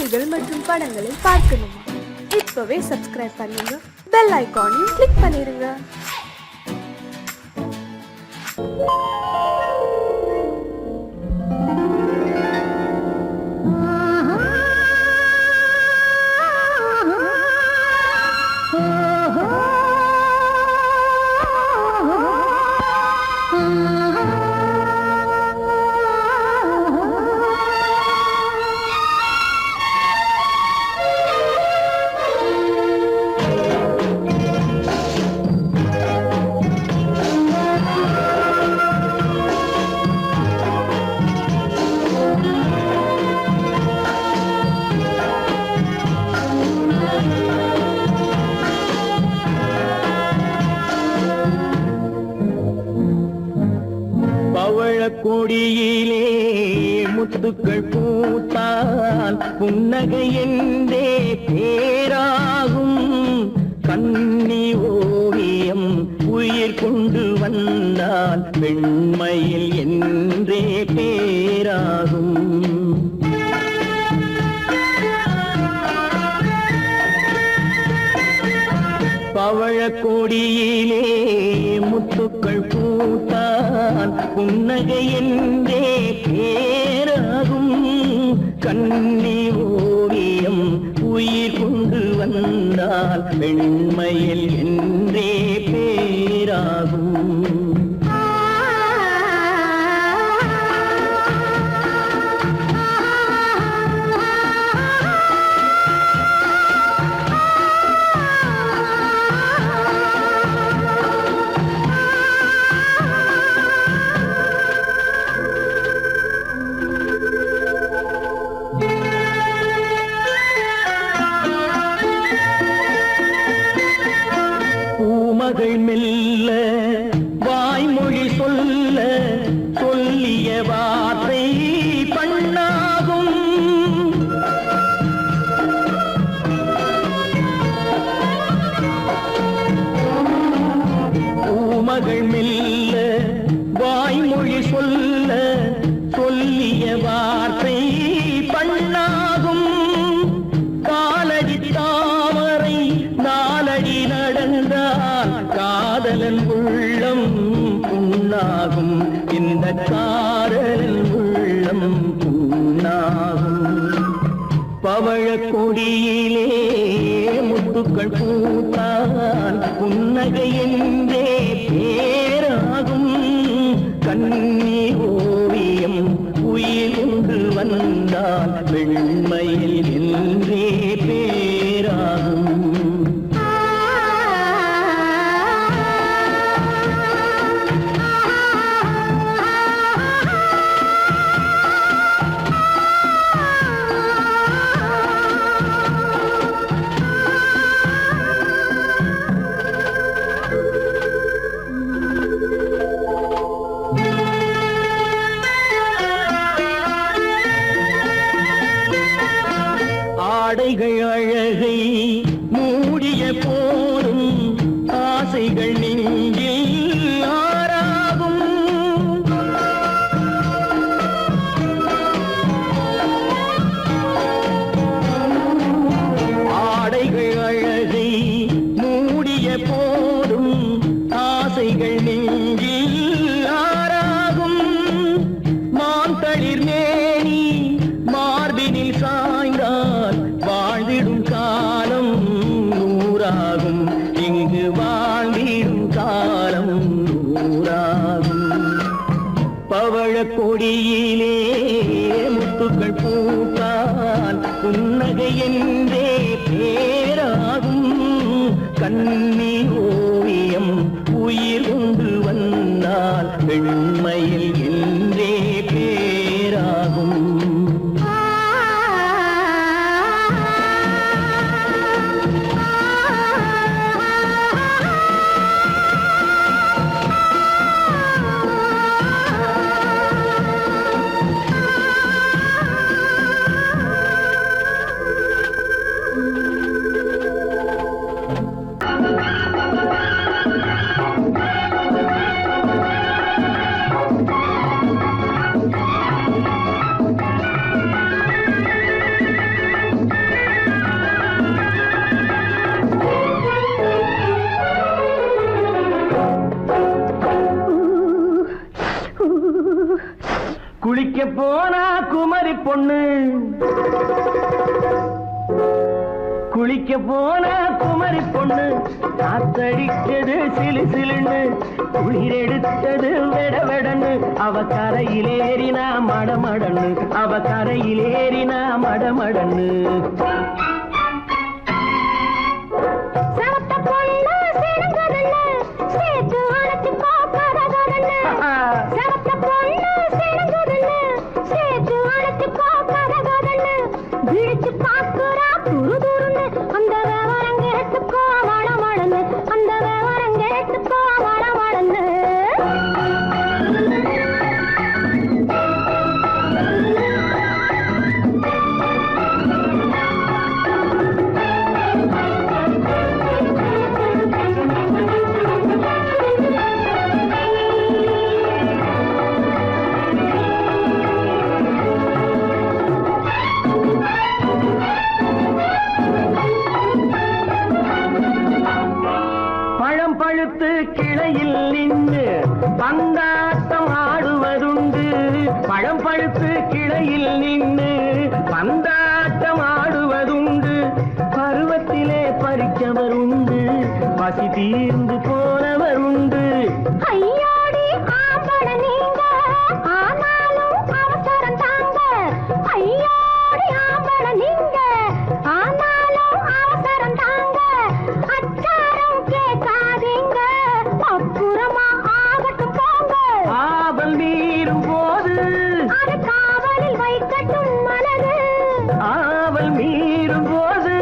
செய்திகள் மற்றும் படங்களை பார்க்கணுமா? இப்பவே சப்ஸ்கிரைப் பண்ணுங்க, பெல் ஐகானையும் கிளிக் பண்ணிருங்க. கொடியிலே முத்துக்கள் பூத்தால் புன்னகை என்றே பேராகும். கண்ணி ஓவியம் உயிர் கொண்டு வந்தால் பெண்மையில் என்றே பேராகும். பவழக்கொடியிலே முத்துக்கள் பூத்தான் புன்னகை என்றே பேராகும். கண்ணி ஓவியம் உயிர் கொண்டு வந்தால் பெண்மையில் என்றே பேராகும். மகள் மெல்ல வாய்மொழி சொல்ல சொல்லிய வார்த்தை பண்ணாகும். பூமகள் மெல்ல வாய்மொழி சொல்ல சொல்லிய வார்த்தை பண்ணாகும். காலடி தாமரை நாலடி நடந்தால் காதலன் உள்ளம் புண்ணாகும். இந்த காதலன் உள்ளம் புண்ணாகும். பவழக்கொடியிலே முத்துக்கள் பூத்தால் புன்னகை என்றே பேராகும். கண்ணி ஓவியம் உயிர் கொண்டு வந்தால் வெண்மையில் என்றே பேராகும். ஆடைகள் அழகை மூடிய போதும் ஆசைகள் நெஞ்சில் ஆறாகும். ஆடைகள் அழகை மூடிய போதும் ஆசைகள் நெஞ்சில் ஆறாகும். மாந்தளிர் மேனி மார்பினில் சாய்ந்தால் வாழ்ந்திடும் காலம் நூறாகும். இங்கு வாழ்ந்திடும் காலம் நூறாகும். பவழக்கொடியிலே முத்துக்கள் பூத்தால் புன்னகை என்றே பேராகும். கண்ணி ஓவியம் உயிர் கொண்டு வந்தால் பெண்மையில் என்றே பேராகும். பொண்ணு குளிக்க போன குமரி பொண்ணு காத்தடிச்சது சிலு சிலுன்னு குளிர் எடுத்தது வெடவெடன்னு அவ கரையிலேறினா மடமடன்னு அவ கரையிலேறினா மடமடன்னு பழுத்து கிளையில் நின்று பந்தாட்டம் ஆடுவதுண்டு பழம் பழுத்து கிளையில் நின்று பந்தாட்டம் ஆடுவதுண்டு பருவத்திலே பறிச்சவருண்டு பசி தீர்ந்து போனவருண்டு ஐயோடி ஆம்பட நீங்க ஆனாலும் அவசரம் தாங்க ஐயோடி ஆம்பட நீங்க ஆனாலும் அவசரம் தாங்க அச்சாரம் கேட்காதீங்க அப்புறமா ஆகட்டும் போங்க ஆவல் மீறும் போது அது காவலில் வைக்கட்டும் மனது ஆவல் மீறும் போது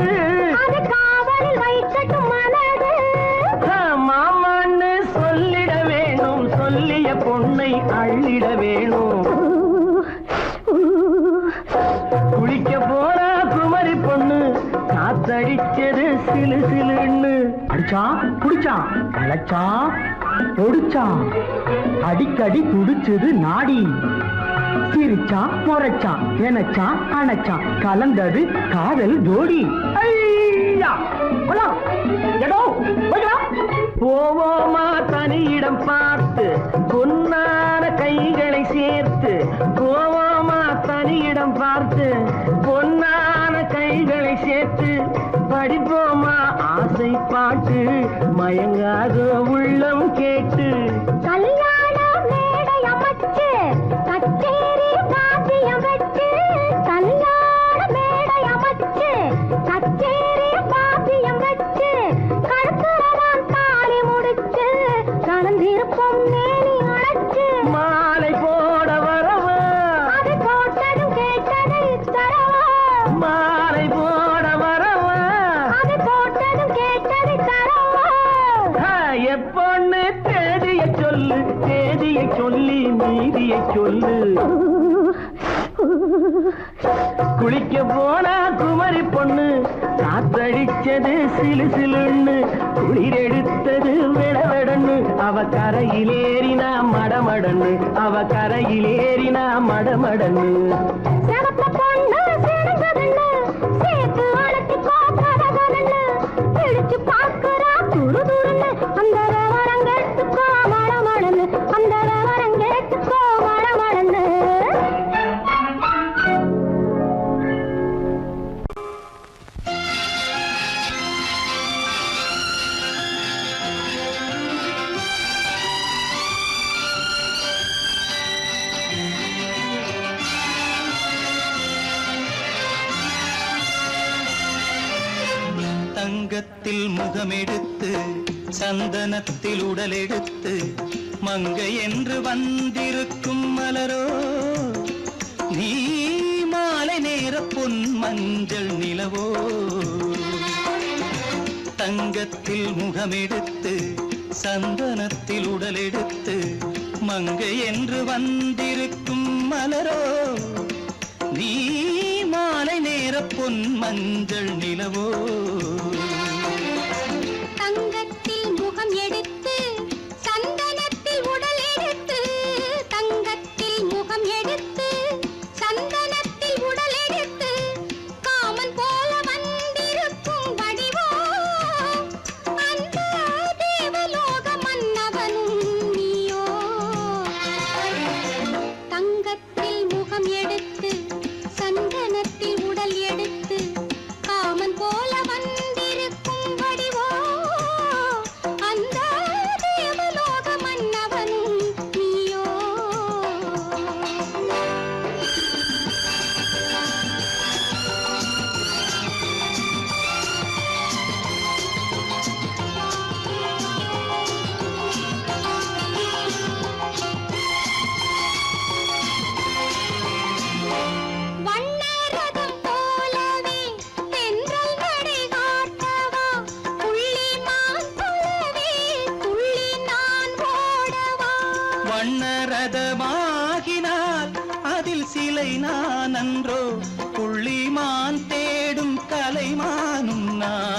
அது காவலில் வைக்கட்டும் மனது மாமான்னு சொல்லிட வேணும் சொல்லிய பொண்ணை அள்ளிட வேணும் குளிக்க போற குமரி பொண்ணு காத்தடிச்சது சிலு சிலுன்னு அடிச்சான் குடிச்சான் அழைச்சான் ஒடிச்சான் அடிக்கடி துடிச்சது நாடி சிரிச்சான் முறைச்சான் எனச்சான் அணைச்சான் கலந்தது காதல் ஜோடி போவோமா தனியிடம் பார்த்து பொன்னான கைகளை சேர்த்து போவோமா தனியிடம் பார்த்து பொன்னான கைகளை சேர்த்து படிப்போமா ஆசை பாட்டு மயங்காத உள்ளம் கேட்டு கல்யாண மேடை அமைச்சு கச்சேரி வாத்தியம் வச்சு கல்யாண மேடை அமைச்சு கச்சேரி வாத்தியம் வச்சு கழுத்துறதான் தாலி முடிச்சு கலந்திருப்போம் மேனி அழைச்சு மாலை போட வரவா அது போட்டதும் கேட்டதை தரவா மாலை போட வரவா அது போட்டதும் கேட்டதை தரவா எப்பொண்ணு தேதியை சொல்லு தேதியை சொல்லி நீதியை சொல்லு குளிக்க போனா குமரி பொண்ணு காத்தடிச்சது சிலு சிலுன்னு குளிர் எடுத்தது வெடவெடன்னு அவ கரையிலேறினா மடமடன்னு அவ கரையிலேறினா மடமடன்னு சிவப்பு பொண்ணு சிறந்ததுன்னு சேர்த்து அழைச்சு பார்க்கறதுன்னு பிடிச்சு பார்க்கறா துரு துருன்னு அந்த விவரம் கேட்டுக்கோ மடமடன்னு அந்த விவரம் கேட்டுக்கோ மடமடன்னு தங்கத்தில் முகமெடுத்து சந்தனத்தில் உடலெடுத்து மங்கை என்று வந்திருக்கும் மலரோ நீ மாலை நேர பொன் மஞ்சள் நிலவோ தங்கத்தில் முகமெடுத்து சந்தனத்தில் உடலெடுத்து மங்கை என்று வந்திருக்கும் மலரோ நீ மாலை நேர பொன் மஞ்சள் நிலவோ தங்கத்தில் முகம் எடுத்து சந்தனத்தில் உடல் எடுத்து தங்கத்தில் முகம் எடுத்து சந்தனத்தில் உடல் எடுத்து காமன் போல வந்திருக்கும் வடிவோ அந்த தேவலோக மன்னவனும் நீயோ தங்கத்தில் முகம் எடுத்து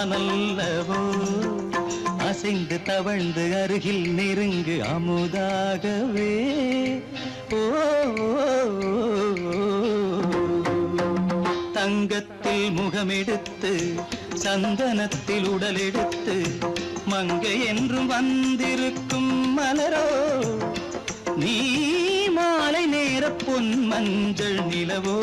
நான் அல்லவோ அசைந்து தவழ்ந்து அருகில் நெருங்கு அமுதாகவே ஓ தங்கத்தில் முகமெடுத்து சந்தனத்தில் உடலெடுத்து மங்கை என்றும் வந்திருக்கும் மலரோ நீ மாலை நேர பொன் மஞ்சள் நிலவோ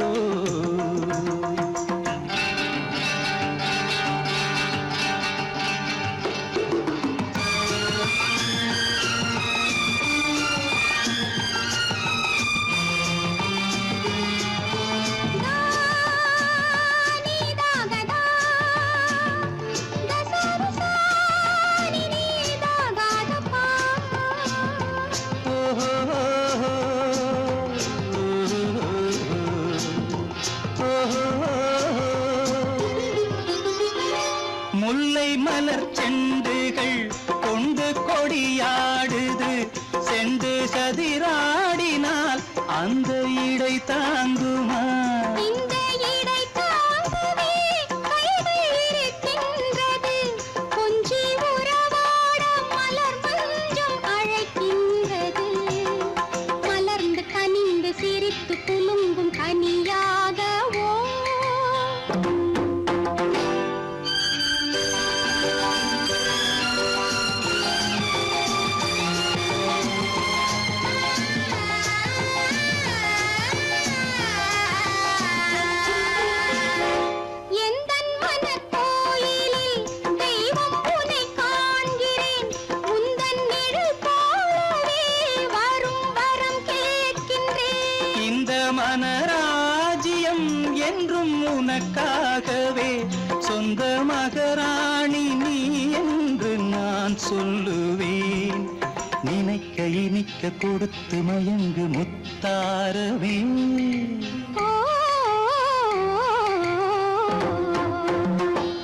முல்லை மலர் செண்டுகள் கொண்டு கொடியாடுது செண்டு சதிராடினால் அந்த இடை தாங்குமா இந்த இடை தாங்குவே கைகள் இருக்கின்றது கொஞ்சி உறவாட மலர் மஞ்சம் அழைக்கின்றது மலர்ந்து கனிந்து சிரித்து குலுங்கும் கனியாகவோ மனராஜ்யம் என்றும் உனக்காகவே சொந்த மகராணி நீ என்று நான் சொல்லுவேன் நினைக்க இனிக்க கொடுத்து மயங்கு முத்தாரவே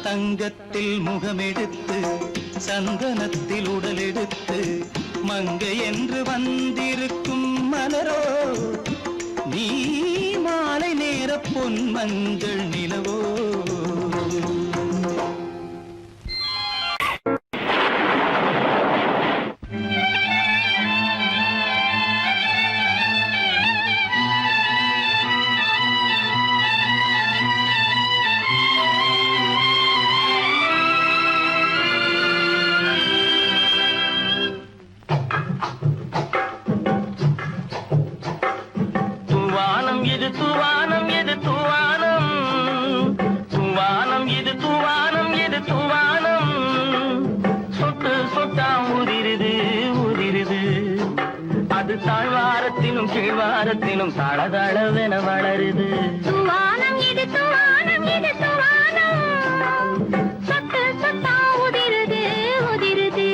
தங்கத்தில் முகமெடுத்து சந்தனத்தில் உடலெடுத்து மங்கை என்று வந்திருக்கும் மலரோ நீ மாலை நேர பொன் மஞ்சள் நிலவோ தாழ்வாரத்திலும் கீழ்வாரத்திலும் தளதளவென வளருது துவானம் இது துவானம் இது துவானம் சொட்டு சொட்டா உதிருது உதிருது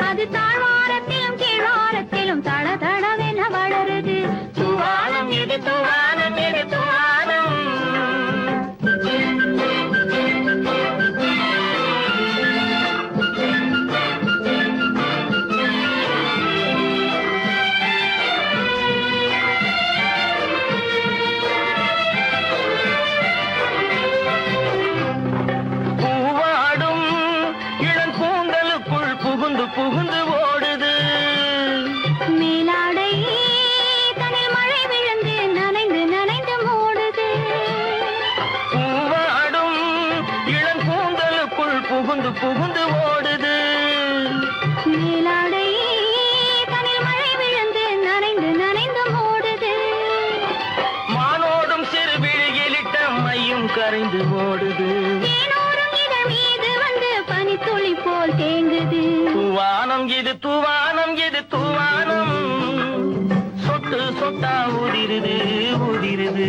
அது தாழ்வாரத்திலும் கீழ்வாரத்திலும் தளதளவென வளருது துவானம் இது துவானம் இது துவானம் புகுந்து ஓடுது மேலாடை தனில் மழை விழுந்து நனைந்து நனைந்து மூடுது பூவாடும் இளம் கூந்தலுக்குள் புகுந்து புகுந்து ஓடுது மேலாடை தனில் மழை விழுந்து நனைந்து நனைந்து மூடுது மானோடும் சிறு விழியிலிட்ட மையும் கரைந்து ஓடுது தேனோரும் இதழ் மீது வந்து பனித்துளி போல் தேங்குது தூவானம் இது தூவானம் இது தூவானம் சொட்டு சொட்டா உதிருது உதிருது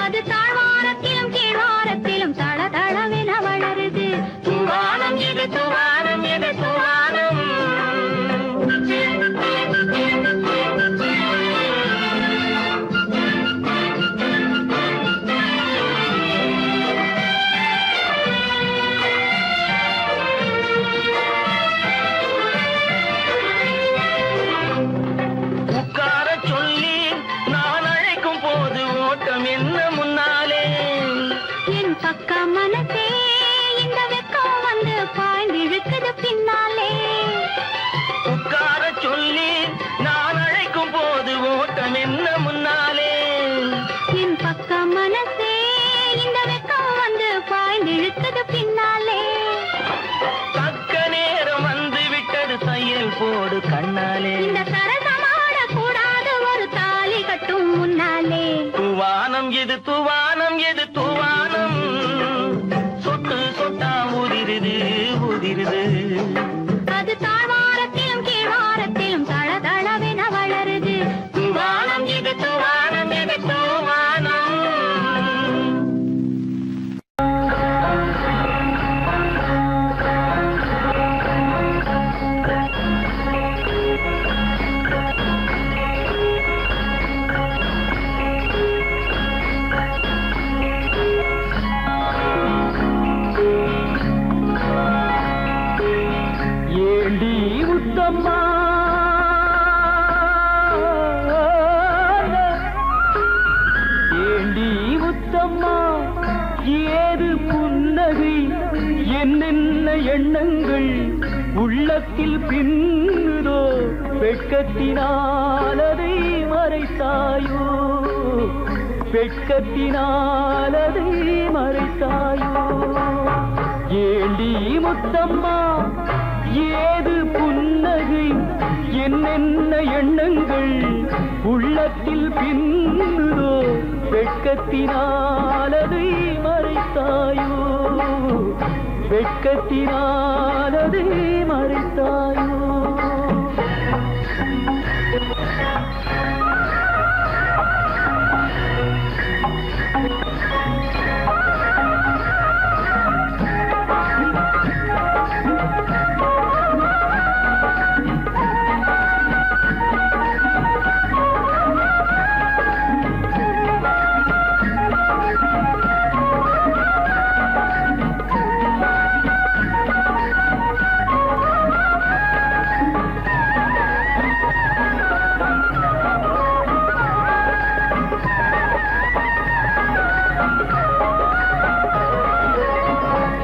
அது தாழ்வாரத்திலும் கீழ்வாரத்திலும் தளதளவென வளருது தூவானம் இது தூவானம் இது தூவானம் பக்க மனசே இந்த இழுக்குது பின்னாலே. உட்கார சொல்லி நான் அழைக்கும் போது ஓட்டம் என்ன முன்னாலே. என் பக்கம் மனசே இந்த வெக்கம் வந்து பாய்ந்து இழுக்குது பின்னாலே. தக்க நேரம் வந்து விட்டது தையல் போடு கண்ணாலே. இந்த சரசமாட கூடாது ஒரு தாலி கட்டும் முன்னாலே. தூவானம் எது தூவானம் எது தூவானம், சொட்டு சொட்டா உதிருது உதிருது. அது தாழ்வாரத்திலும் கீழ்வாரத்திலும் தளதளவென வளருது. தூவானம் எது தூவானம் எது தூவானம். ஏண்டி உத்தம்மா ஏண்டி உத்தம்மா, ஏது புன்னகை என்னென்ன எண்ணங்கள் உள்ளத்தில் பின்னுதோ, வெட்கத்தினால் அதை மறைத்தாயோ, வெட்கத்தினால் அதை மறைத்தாயோ. ஏண்டி முத்தம்மா, ஏது புன்னகை என்னென்ன எண்ணங்கள் உள்ளத்தில் பின்னுதோ, வெட்கத்தினால் அதை மறைத்தாயோ, வெட்கத்தினால் அதை மறைத்தாயோ.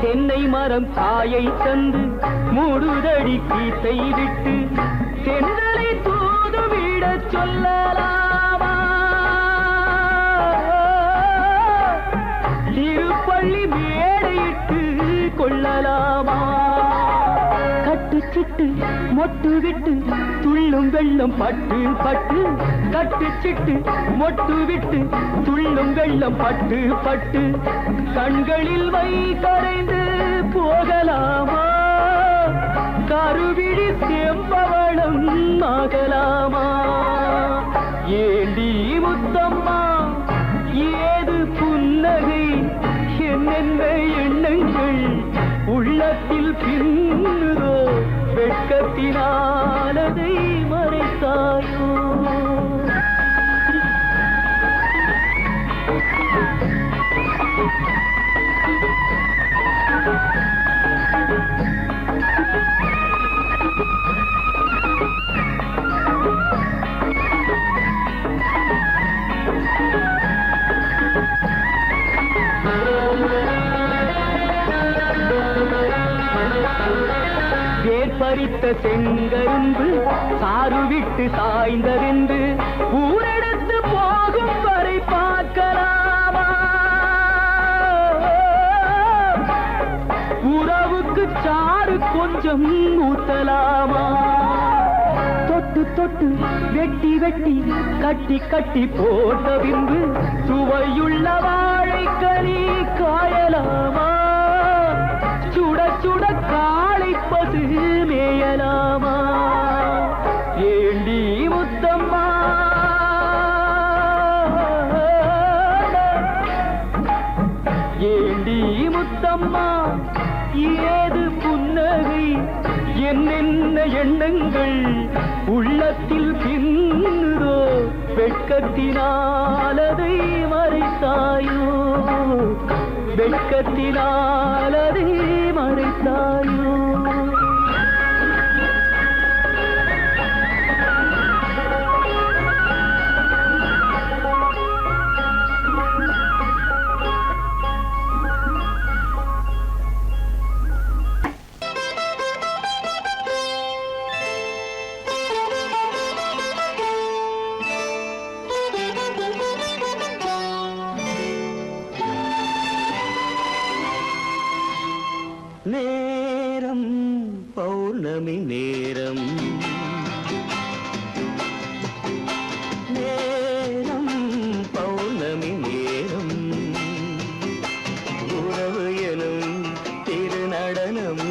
தென்னை மரம் காயை தந்து மூடுதடி கீத்தை விட்டு, தென்றலை தூதுவிட சொல்லலாமா, திருப்பள்ளி மேடையிட்டு கொள்ளலாமா. கட்டுச்சிட்டு மொட்டு விட்டு துள்ளும் வெள்ளம் பட்டு பட்டு, கட்டுச்சிட்டு மொட்டு விட்டு துள்ளும் வெள்ளம் பட்டு பட்டு, கண்களில் வை கரைந்து போகலாமா, கருவிழி செம்பவளம் ஆகலாமா. ஏண்டி முத்தம்மா, ஏது புன்னகை என்னென்ன எண்ணங்கள் உள்ளத்தில் பின்னுதோ, வெட்கத்தினால் அதை மறைத்தாயோ. பறித்த செங்கரும்பு சாறு விட்டு சாய்ந்ததென்று ஊரெடுத்து போகும் வரை பார்க்கலாமா, உறவுக்கு சாறு கொஞ்சம் ஊத்தலாமா. தொட்டு தொட்டு வெட்டி வெட்டி கட்டி கட்டி போட்ட பின்பு சுவையுள்ள வாழைக்கனி காயலாமா, சுட சுட காளை பசு மேயலாமா. ஏண்டி முத்தம்மா, ஏண்டி முத்தம்மா, ஏது புன்னகை என்னென்ன எண்ணங்கள் உள்ளத்தில் பின்னுதோ, வெட்கத்தினால் அதை மறைத்தாயோ, வெட்கத்தினால் அதை மறைத்தாயோ. நேரம் பௌர்ணமி நேரம் நேரம் பௌர்ணமி நேரம் உறவு எனும் திருநடனம்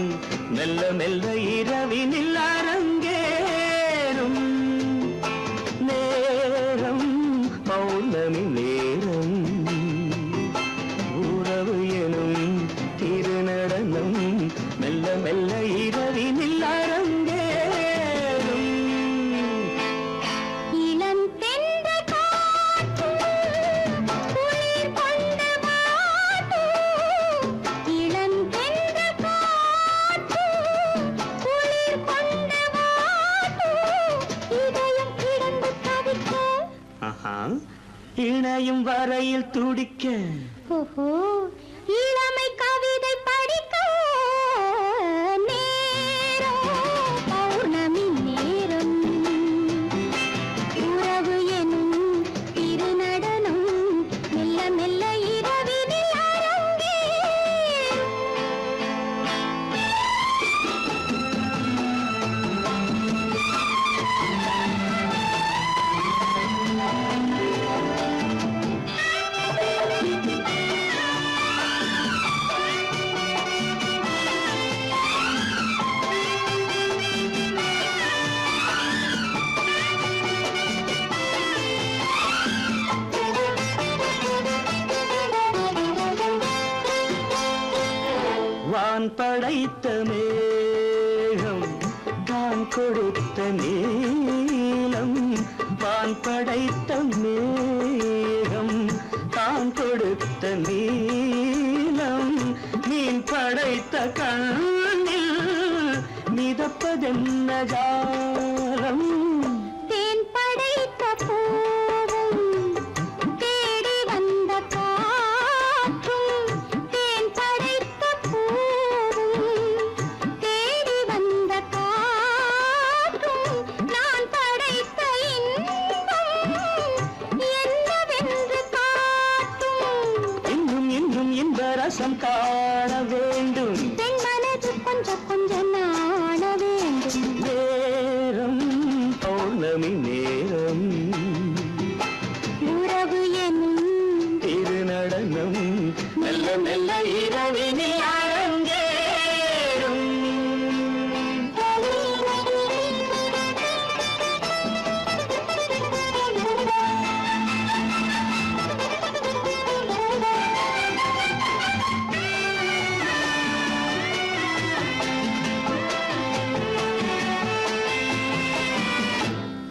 மெல்ல மெல்ல இரவினில் அரங்கேறும் நேரம் பௌர்ணமி நேரம் உறவு எனும் திருநடனம் மெல்ல மெல்ல இரவினில் அரங்கேறும் இளம் தென்றல் காற்று குளிர் கொண்ட வாட்டு இளம் தென்றல் காற்று குளிர் கொண்ட வாட்டு இதயம் கிடந்து தவிக்க இணையும் வரையில் துடிக்க ஓஹோ இளமை கவிதை படிக்க நேரம் பௌர்ணமி நேரம் உறவு எனும் திருநடனம் மெல்ல மெல்ல இரவினில் அரங்கேறும் வான் படைத்த மேகம் தான் கொடுத்த நீலம் வான் படைத்த மேகம் தான் கொடுத்த நீலம் மீன் படைத்த கண்ணில் மிதப்பதென்ன ஜாலம் தேன் படைத்த பூவும் தேடி வந்த காற்றும் தேன் படைத்த பூவும் தேடி வந்த காற்றும் நான் படைத்த இன்பம் என்னவென்று காட்டும் இன்னும் இன்னும் இன்ப ரசம் காண வேண்டும் பெண் மனது கொஞ்சம் கொஞ்சம் நாண வேண்டும் நேரம் பௌர்ணமி நேரம் உறவு எனும் திருநடனம் மெல்ல மெல்ல இரவினில் அரங்கேறும்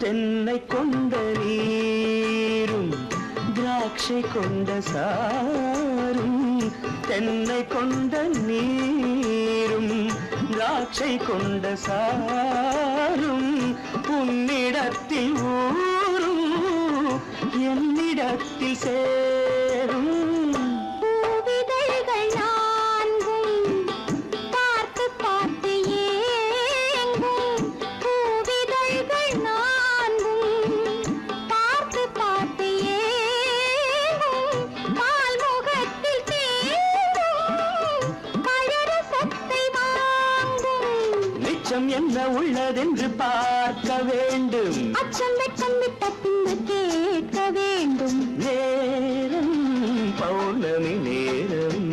தென்னை கொண்ட நீரும் திராட்சை கொண்ட சாரும் தென்னை கொண்ட நீரும் திராட்சை கொண்ட சாரும் உன்னிடத்தில் ஊரும் என்னிடத்தில் சேரும் பூவிதழ்கள் நான்கும் பார்த்து பார்த்து ஏங்கும் பூவிதழ்கள் நான்கும் பார்த்து பார்த்து ஏங்கும் பால்முகத்தில் தேங்கும் பழரசத்தை வாங்கும் நிச்சம் என்ன உள்ளதென்று பார்க்க வேண்டும் அச்சம் வெட்கம் விட்ட பின்பு கேட்க வேண்டும் நேரம் பௌர்ணமி நேரம்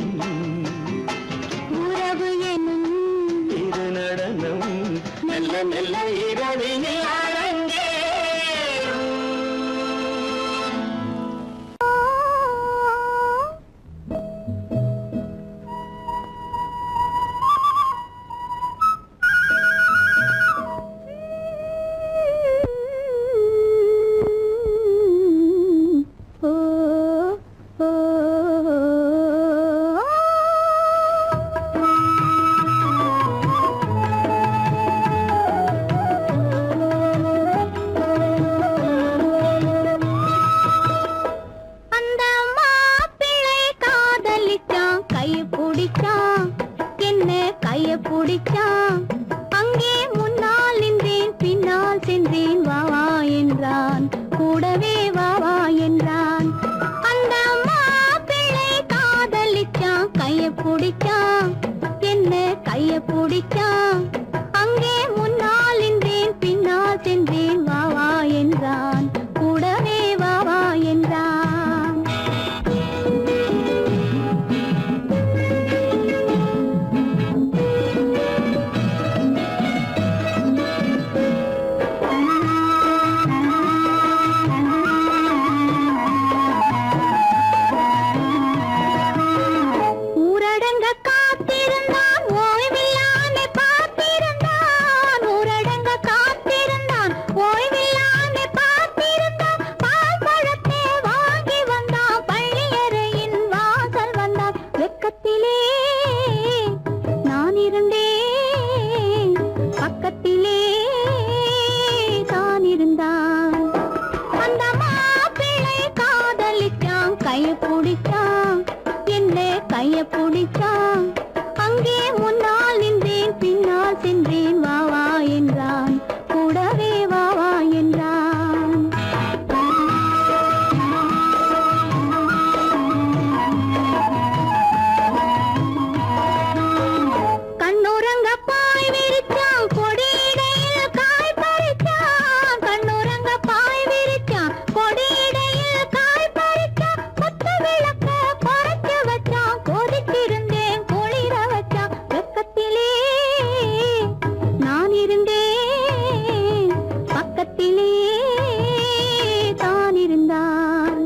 உறவு எனும் திருநடனம் மெல்ல மெல்ல இரவினில் அரங்கேறும் அந்த மாப்பிள்ளை காதலிச்சான் கைய பிடிச்சான் என்ன கைய பிடிச்சான் அங்கே முன்னால் நின்றேன் பின்னால் சென்றேன் வா வா என்றான் கூடவே வா வா என்றான் அந்த மாப்பிள்ளை காதலிச்சான் கைய பிடிச்சான் என்ன என்ன கைய பிடிச்சான் அங்கே முன்னால் நின்றேன் பின்னால் சென்றேன் வா வா என்றான் கூடவே வா வா என்றான் ஊரடங்க காத்திருந்தான் ஓய்வில்லாமே பார்த்திருந்தான் ஊரடங்க காத்திருந்தான் ஓய்வில்லாமே பார்த்திருந்தான் பால் பழத்தை வாங்கி வந்தான் பள்ளியறையின் வாசல் வந்தான் வெக்கத்திலே நான் இருந்தேன் பக்கத்திலே தான் இருந்தான் அந்த மாப்பிள்ளை காதலிச்சான் கைய பிடிச்சான் என்ன கைய பிடிச்சான் அங்கே முன்னால் நின்றேன் பின்னால் சென்றேன் வா வா என்றான் கூடவே வா வா என்றான் கண்ணுறங்க பாய் விரிச்சான் கொடியிடையில் காய் பறிச்சான் கண்ணுறங்க பாய் விரிச்சான் கொடியிடையில் காய் பறிச்சான் கொத்து விளக்க குறைச்சு வச்சான் கொதித்திருந்தேன் குளிர வச்சான் வெக்கத்திலே நான் இருந்தேன் பக்கத்திலே தான் இருந்தான்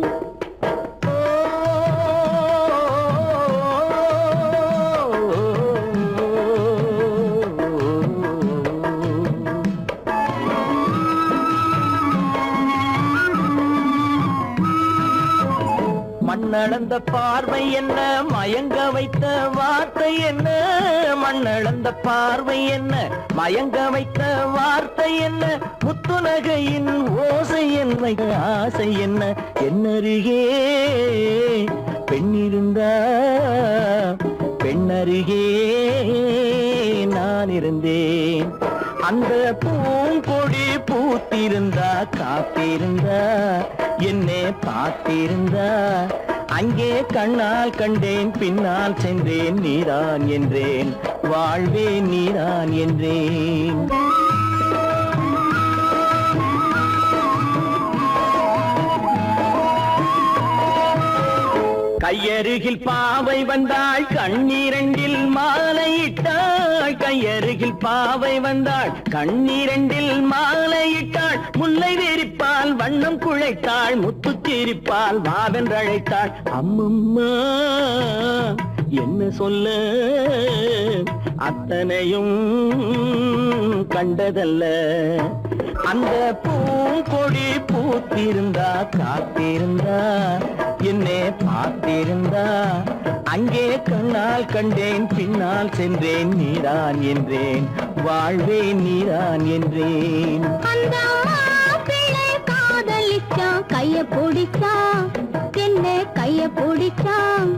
மண்ணளந்த பார்வை என்ன மயங்க வைத்த வார்த்தை என்ன மண்ணளந்த பார்வை என்ன மயங்க வைத்த வார்த்தை என்ன முத்துநகையின் ஓசை என்ன ஆசை என்ன என்னருகே பெண்ணிருந்தா பெண்ணருகே நான் இருந்தேன் அந்த பூங்கொடி பூத்திருந்தா காத்திருந்தா என்னை பார்த்திருந்தா அங்கே கண்ணால் கண்டேன் பின்னால் சென்றேன் நீதான் என்றேன் வாழ்வே நீதான் என்றேன் கையருகில் பாவை வந்தாள் கண்ணீரண்டில் மாலையிட்டாள் கையருகில் பாவை வந்தாள் கண்ணீரண்டில் மாலையிட்டாள் முல்லை வெறிப்பால் வண்ணம் குழைத்தாள் முத்து சிரிப்பால் வாவென்றழைத்தாள் அம்மம்மா என்ன சொல்ல அத்தனையும் கண்டதல்ல அந்த பூங்கொடி பூத்திருந்தா காத்திருந்தா என்னை பார்த்திருந்தா அங்கே கண்ணால் கண்டேன் பின்னால் சென்றேன் நீதான் என்றேன் வாழ்வே நீதான் என்றேன் அந்த மாப்பிள்ளை காதலிச்சான் கைய பிடிச்சான் என்ன கைய பிடிச்சான்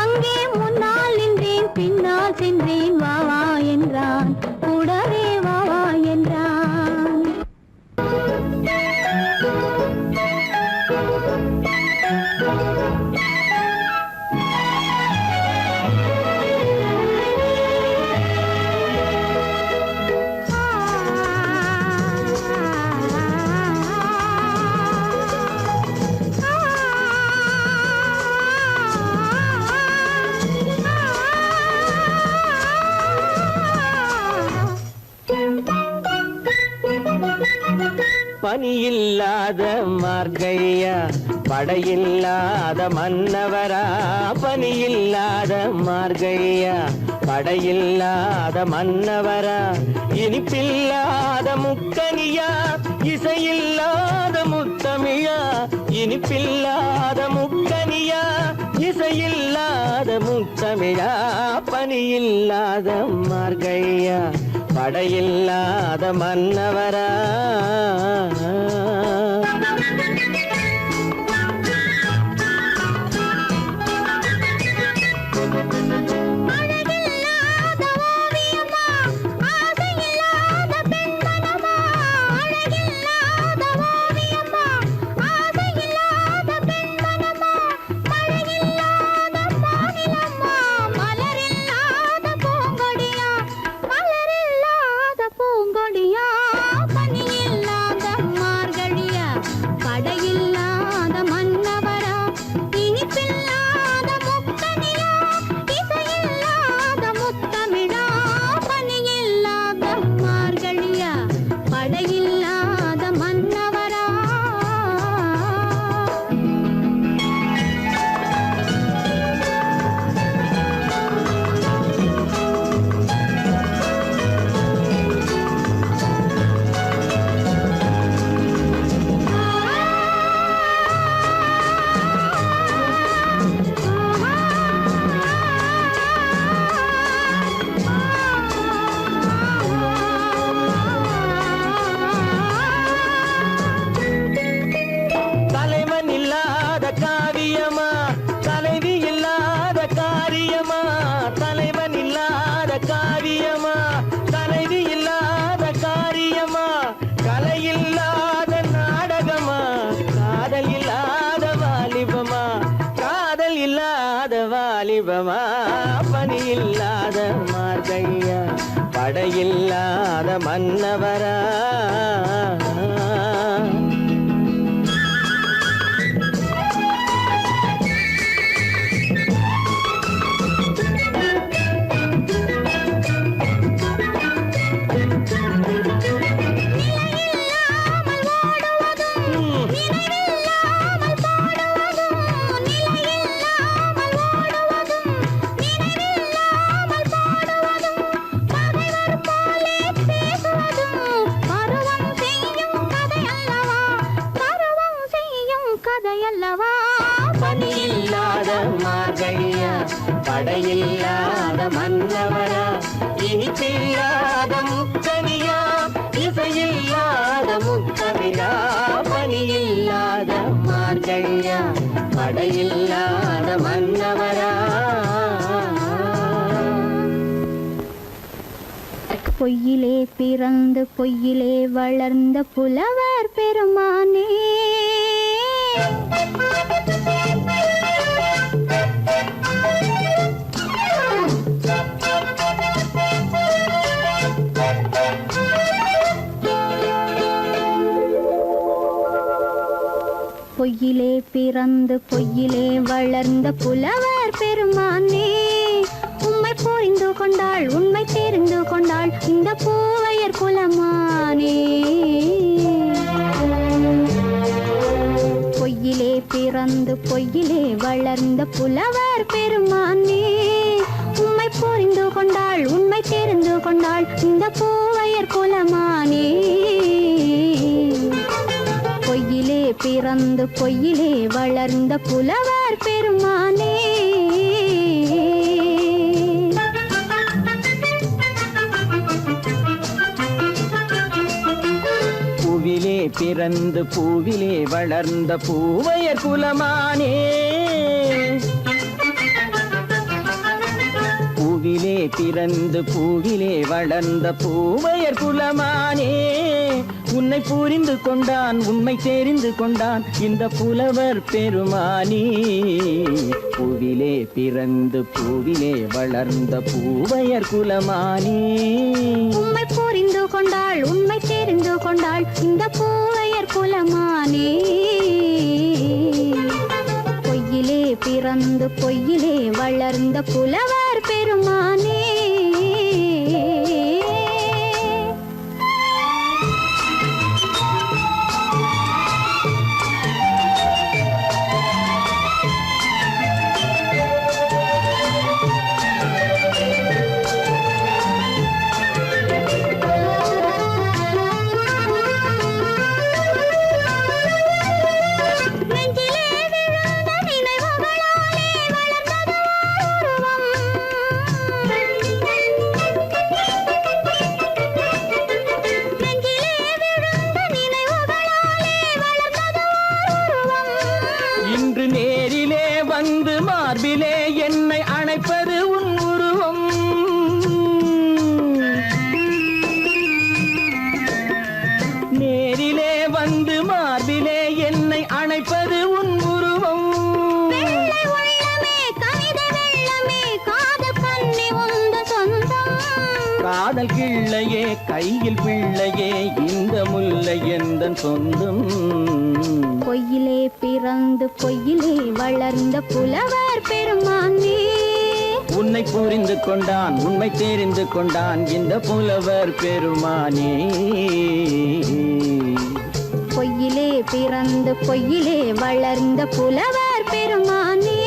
அங்கே முன்னால் நின்றேன் பின்னால் சென்றேன் வா வா என்றான் கூடவே வா வா என்றான் பனியில்லாத மார்கழியா படையில்லாத மன்னவரா பனியில்லாத மார்கழியா படையில்லாத மன்னவரா இனிப்பில்லாத முக்கனியா இசையில்லாத முத்தமிழா இனிப்பில்லாத முக்கனியா இசையில்லாத முத்தமிழா பனியில்லாத மார்கழியா படையில்லாத மன்னவரா அழகில்லாத ஓவியமா ஆசையில்லாத பெண்மனமா அழகில்லாத ஓவியமா ஆசையில்லாத பெண்மனமா மழையில்லாத வானிலம்மா மலரில்லாத பூங்கொடி ஓவியமா தலைவன் இல்லாத காவியமா தலைவி இல்லாத காரியமா கலை இல்லாத நாடகமா காதல் இல்லாத வாலிபமா காதல் இல்லாத வாலிபமா பனி இல்லாத மார்கழியா படையில்லாத மன்னவரா பனியில்லாத மார்கழியா படையில்லாத மன்னவரா இனிப்பில்லாத முக்கனியா இசையில்லாத முக்கவிரா பனியில்லாத மார்கழியா படையில்லாத மன்னவரா பொய்யிலே பிறந்து பொய்யிலே வளர்ந்த புலவர் பெருமானே பொய்யிலே பிறந்து பொய்யிலே வளர்ந்த புலவர் பெருமானே உம்மை புரிந்து கொண்டாள் உண்மை தெரிந்து கொண்டாள் இந்த பூவையர் குலமானே பொய்யிலே பிறந்து பொய்யிலே வளர்ந்த புலவர் பெருமானே உம்மை புரிந்து கொண்டாள் உண்மை தெரிந்து கொண்டாள் இந்த பூவையர் குலமானே பொய்யிலே பிறந்து பொய்யிலே வளர்ந்த புலவர் பெருமானே பூவிலே பிறந்து பூவிலே வளர்ந்த பூவையர் குலமானே பூவிலே பிறந்து பூவிலே வளர்ந்த பூவையர் குலமானே உன்னை புரிந்து கொண்டான் உண்மை தெரிந்து கொண்டான் இந்த புலவர் பெருமானே பூவிலே பிறந்து பூவிலே வளர்ந்த பூவையர் குலமானே உம்மை புரிந்து கொண்டாள் உண்மை தெரிந்து கொண்டாள் இந்த பூவையர் குலமானே பொய்யிலே பிறந்து பொய்யிலே வளர்ந்த புலவர் பெருமானே வந்து மார்பிலே என்னை அணைப்பது உன் உருவம் நேரிலே வந்து மார்பிலே என்னை அணைப்பது உன் உருவம் காதல் கிள்ளையே கையில் பிள்ளையே இந்த முல்லை எந்தன் சொந்தம் பொய்யிலே பிறந்து பொய்யிலே வளர்ந்த புலவர் பெருமானே உன்னை புரிந்து கொண்டான் உண்மை தெரிந்து கொண்டான் இந்த புலவர் பெருமானே பொய்யிலே பிறந்து பொய்யிலே வளர்ந்த புலவர் பெருமானே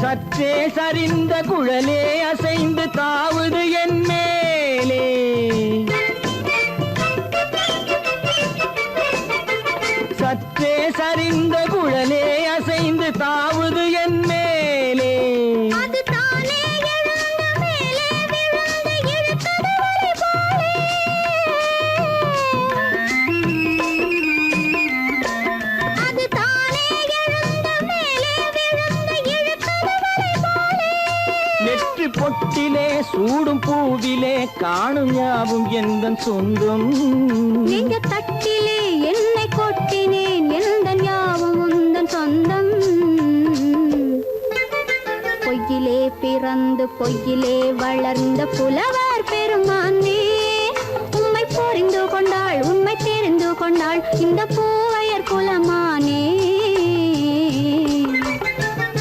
சற்றே சரிந்த குழலே அசைந்து தாவுது என் மேலே சூடும் பூவிலே காணும் யாவும் எந்தன் சொந்தம். நெஞ்ச தட்டிலே என்னை கொட்டினேன் எந்தன் யாவும் உந்தன் சொந்தம். பொய்யிலே பிறந்து பொய்யிலே வளர்ந்த புலவர் பெருமானே, உம்மை புரிந்து கொண்டாள் உண்மை தெரிந்து கொண்டாள் இந்த பூவையர் குலமானே.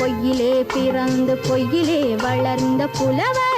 பொய்யிலே பிறந்து பொய்யிலே வளர்ந்த புலவர்